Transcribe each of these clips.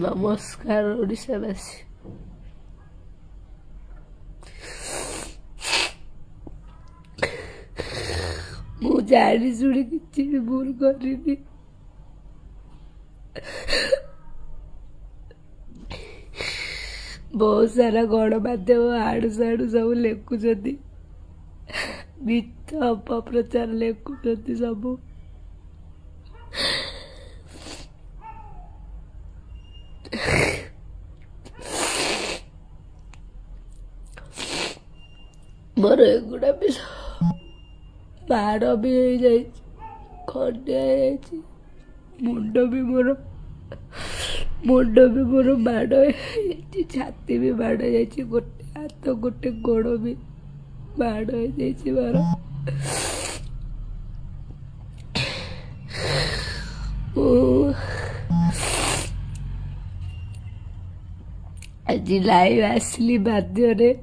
नमस्कार ओडिशावासी। मु जानी शुणी किसी भी भूल करनी। बहुत सारा गणमाध्यम आड़ू साड़ू सब लिखुं मिथ अपप्रचार लिखुं सब। मोर एगुड़ा भी बाड़ भी हो जाए, खंडिया मुंड भी मोर बाड़ छाती भी बाड़ जाए, गोटे हाथ गोटे गोड़ भी बाड़ हो जाए मोर। आज लाइव आसली बाध्य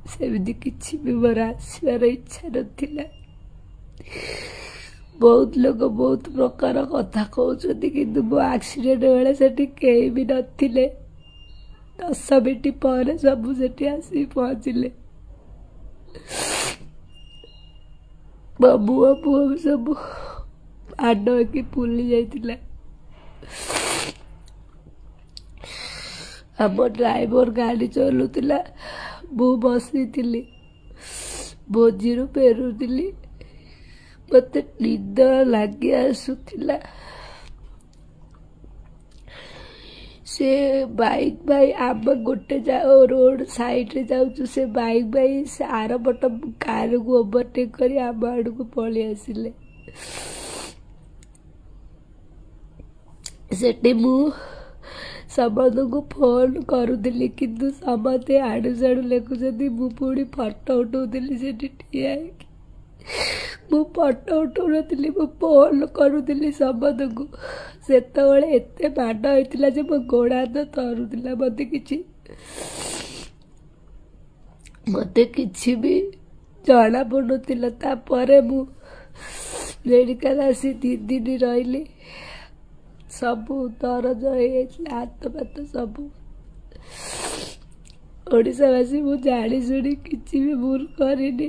सेमती किसी भी मोर आसवार इच्छा नथिला। बहुत लोग बहुत प्रकार कथा कहते कि मो एक्सीडेंट बेले से कहीं भी नथिले। 10 मिनट पर सब से आसी पहुँचले। मुआ पुआ सब आड कि फुली जाइतिला। आम ड्राइवर गाड़ी चलुला, मु बसी भोजी फेरुली। मत निद लगी आसुला। से बाइक भाई आम गोटे रोड साइड रे जाऊँ, से बाइक भाई से आर पट कार को ओवरटेक कर आम आड़ को पलि आसिले। सेठी मु समस्त को फोन करुली कि समस्ते आड़ू साड़ू लिखुं। मु पुणी फटो उठाऊली से ठिया मु फटो उठाऊ नी, मु फोन करुली समस्त को। सेत एत माड होता जे मो गोड़ हाथ थरुला। मत कि भी जना पड़ुला। तापर मु मेडिकल आसी 3 दिन रही। सबू दरज हो हाथ पात सब। ओडिशावासी मु जानी शुणी किसी भी भूल करनी।